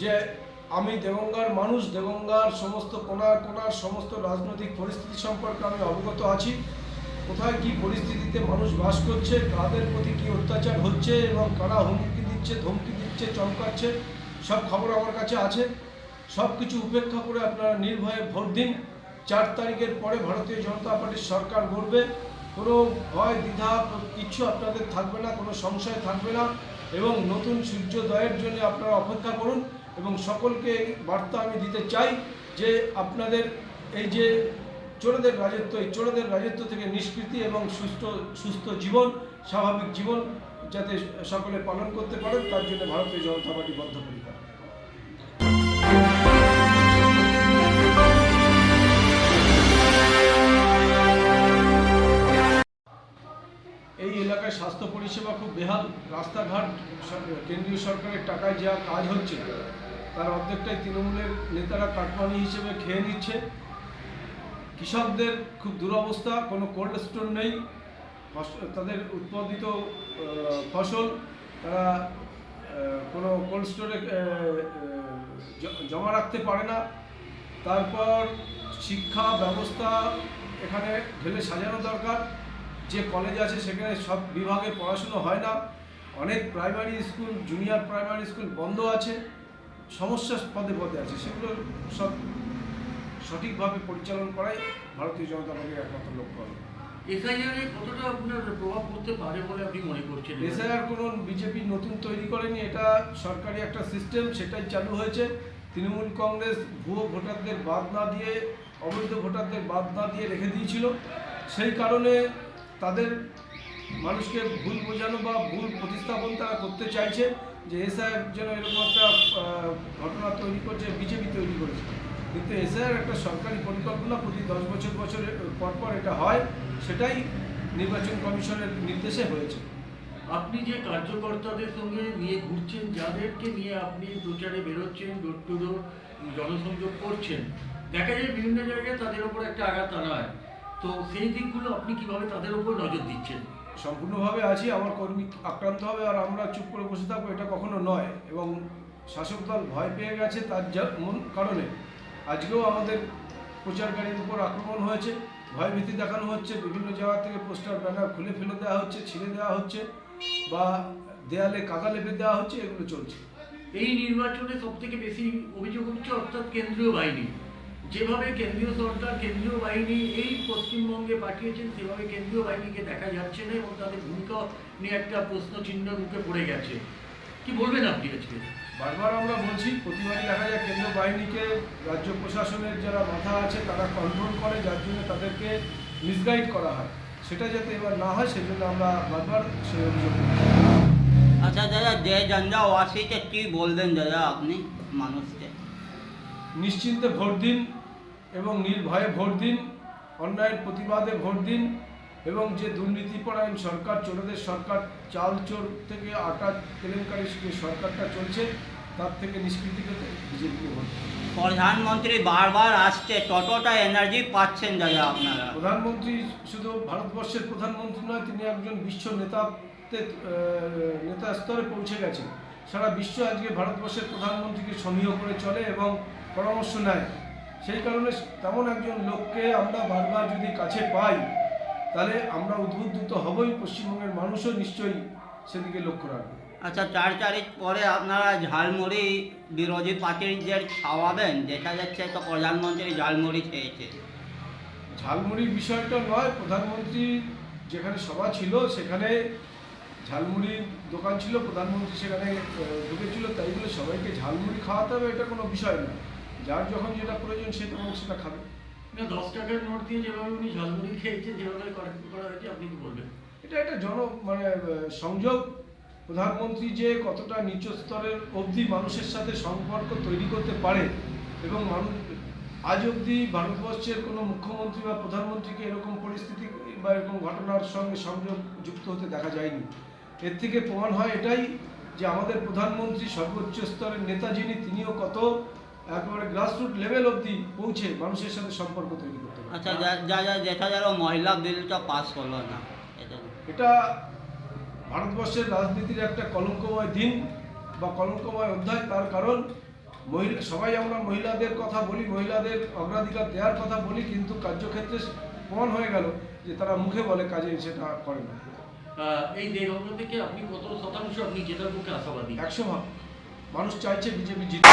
যে আমি দেগঙ্গার মানুষ, দেগঙ্গার সমস্ত কোনার কোনার সমস্ত রাজনৈতিক পরিস্থিতি সম্পর্কে আমি অবগত আছি। কোথায় কি পরিস্থিতিতে মানুষ বাস করছে, কাদের প্রতি কী অত্যাচার হচ্ছে এবং কারা হুমকি দিচ্ছে, ধমকি দিচ্ছে, চমকাচ্ছে, সব খবর আমার কাছে আছে। সব কিছু উপেক্ষা করে আপনারা নির্ভয়ে ভোট দিন। 4 তারিখের পরে ভারতীয় জনতা পার্টির সরকার গড়বে। কোনো ভয় দ্বিধা কিচ্ছু আপনাদের থাকবে না, কোনো সংশয় থাকবে না এবং নতুন সূর্যোদয়ের জন্য আপনারা অপেক্ষা করুন। এবং সকলকে এই বার্তা আমি দিতে চাই যে আপনাদের এই যে চোরেদের রাজত্ব, এই চোরেদের রাজত্ব থেকে নিষ্কৃতি এবং সুস্থ জীবন, স্বাভাবিক জীবন যাতে সকলে পালন করতে পারেন, তার জন্য ভারতীয় জনতা পার্টি বদ্ধপরিকর। এই এলাকায় স্বাস্থ্য পরিষেবা খুব বেহাল। রাস্তাঘাট কেন্দ্রীয় সরকারের টাকায় যা কাজ হচ্ছে তার অর্ধেকটাই তৃণমূলের নেতারা কাটমানি হিসেবে খেয়ে নিচ্ছে। কৃষকদের খুব দুরবস্থা, কোনো কোল্ড স্টোর নেই, তাদের উৎপাদিত ফসল তারা কোনো কোল্ড স্টোরে জমা রাখতে পারে না। তারপর শিক্ষা ব্যবস্থা এখানে ঢেলে সাজানো দরকার। যে কলেজ আছে সেখানে সব বিভাগে পড়াশুনো হয় না। অনেক primary school, junior primary school বন্ধ আছে, সমস্যা পদে পদে আছে। সেগুলো সব সঠিকভাবে পরিচালন করাই ভারতীয় জনতা পার্টির একমাত্র লক্ষ্য হবে। এসআইআর কতটা আপনার প্রভাব পড়তে পারে বলে আপনি মনে করছেন? এসআইআর কোনো বিজেপি নতুন তৈরি করেনি, এটা সরকারি একটা সিস্টেম, সেটাই চালু হয়েছে। তৃণমূল কংগ্রেস ভুয়ো ভোটারদের বাদ না দিয়ে, অবৈধ ভোটারদের বাদ না দিয়ে রেখে দিয়েছিল। সেই কারণে তাদের মানুষকে ভুল বোঝানো বা ভুল প্রতিস্থাপন তারা করতে চাইছে যে এসআইআর যেন এরকম একটা ঘটনা তৈরি করছে, বিজেপি তৈরি করেছে। কিন্তু এসআইআর একটা সরকারি পরিকল্পনা, প্রতি 10 বছর পর এটা হয়, সেটাই নির্বাচন কমিশনের নির্দেশে হয়েছে। আপনি যে কার্যকর্তাদের সঙ্গে নিয়ে ঘুরছেন, যাদেরকে নিয়ে আপনি প্রচারে বেরোচ্ছেন, ডোর টু ডোর জনসংযোগ করছেন, দেখা যায় বিভিন্ন জায়গায় তাদের ওপর একটা আঘাত আনা হয়। তো সেই দিকগুলো আপনি কিভাবে তাদের উপর নজর দিচ্ছেন? সম্পূর্ণভাবে আছি। আমার কর্মী আক্রান্ত হবে আর আমরা চুপ করে বসে থাকবো, এটা কখনো নয়। এবং শাসক দল ভয় পেয়ে গেছে, তার কারণে আজকেও আমাদের প্রচারকারীর উপর আক্রমণ হয়েছে, ভয়ভীতি দেখানো হচ্ছে, বিভিন্ন জায়গা থেকে পোস্টার ব্যানার খুলে ফেলে দেওয়া হচ্ছে, ছিঁড়ে দেওয়া হচ্ছে বা দেয়ালে কাদা লেপে দেওয়া হচ্ছে, এগুলো চলছে। এই নির্বাচনে সবথেকে বেশি অভিযোগ হচ্ছে অর্থাৎ কেন্দ্রীয় বাহিনী। যেভাবে কেন্দ্রীয় সরকার কেন্দ্রীয় বাহিনী এই পশ্চিমবঙ্গে পাঠিয়েছেন, সেভাবে কেন্দ্রীয় বাহিনীকে দেখা যাচ্ছে না এবং তাদের ভূমিকা নিয়ে একটা প্রশ্নচিহ্ন মুখে পড়ে গেছে। কি বলবেন আপনি আজকে? বারবার আমরা বলছি, প্রতিবারই দেখা যায় কেন্দ্র বাহিনীকে রাজ্য প্রশাসনের যারা মাথা আছে তারা কন্ট্রোল করে, যার জন্য তাদেরকে মিসগাইড করা হয়। সেটা যাতে এবার না হয় সেজন্য আমরা বারবার সেই অভিযোগ করি। আচ্ছা দাদা, যে জনজাওয়াসীকে কি বলবেন দাদা আপনি মানুষকে? নিশ্চিন্তে ভোট দিন এবং নির্ভয়ে ভোট দিন, অন্যায়ের প্রতিবাদে ভোট দিন এবং যে দুর্নীতিপরায়ণ সরকার, চোরেদের সরকার, চাল চোর থেকে আটা কেলেঙ্কারি যে সরকারটা চলছে, তার থেকে নিষ্কৃতি পেতে বিজেপিকে ভোট দিন। প্রধানমন্ত্রী বারবার আসছে, ততটা এনার্জি পাচ্ছেন দাদা আপনারা? প্রধানমন্ত্রী শুধু ভারতবর্ষের প্রধানমন্ত্রী নয়, তিনি একজন বিশ্ব নেতা স্তরে পৌঁছে গেছেন। সারা বিশ্ব আজকে ভারতবর্ষের প্রধানমন্ত্রীকে সমীহ করে চলে এবং পরামর্শ নেয়। সেই কারণে তেমন একজন লোককে আমরা বারবার যদি কাছে পাই, তাহলে আমরা উদ্বুদ্ধ হবই, পশ্চিমবঙ্গের মানুষও নিশ্চয়ই সেদিকে লক্ষ্য রাখবে। আচ্ছা, 4 তারিখ পরে আপনারা ঝালমুড়ি বিরোধী পার্টিদের খাওয়াবেন? দেখা যাচ্ছে তো প্রধানমন্ত্রী ঝালমুড়ি খেয়েছে। ঝালমুড়ির বিষয়টা নয়, প্রধানমন্ত্রী যেখানে সভা ছিল সেখানে ঝালমুড়ির দোকান ছিল, প্রধানমন্ত্রী সেখানে ঢুকেছিল, তাই বলে সবাইকে ঝালমুড়ি খাওয়াতে হবে এটা কোনো বিষয় না। যার যখন যেটা প্রয়োজন সে তখন সেটা খাবে। না, 10 টাকার নোট দিয়ে যেভাবে উনি ঝালমুড়ি খেয়েছেন, যেভাবে করা হয়েছে, আপনি কি বলবেন? এটা একটা সংযোগ। প্রধানমন্ত্রী যে কতটা নিচু স্তরের অবধি মানুষের সাথে সম্পর্ক তৈরি করতে পারে এবং মানুষ আজ অবধি ভারতবর্ষের কোনো মুখ্যমন্ত্রী বা প্রধানমন্ত্রীকে এরকম পরিস্থিতি বা এরকম ঘটনার সঙ্গে সংযোগ যুক্ত হতে দেখা যায়নি। এর থেকে প্রমাণ হয় এটাই যে আমাদের প্রধানমন্ত্রী সর্বোচ্চ স্তরের নেতা যিনি, তিনিও কত একেবারে গ্রাসরুট লেভেল অবধি পৌঁছে মানুষের সাথে সম্পর্ক তৈরি করতে পারে। আচ্ছা, যা দেখা গেল মহিলা বিলটা পাস হলো না, এটা ভারতবর্ষের রাজনীতির একটা কলঙ্কময় দিন বা কলঙ্কময় অধ্যায়। তার কারণ সবাই আমরা মহিলাদের কথা বলি, মহিলাদের অগ্রাধিকার দেওয়ার কথা বলি, কিন্তু কার্যক্ষেত্রে প্রমাণ হয়ে গেল যে তারা মুখে বলে, কাজে সেটা করে না। এই 1.5 থেকে আপনি কত শতাংশ আপনি জেতার পক্ষে আশাবাদী? 100 ভাগ। মানুষ চাইছে বিজেপি জিতে।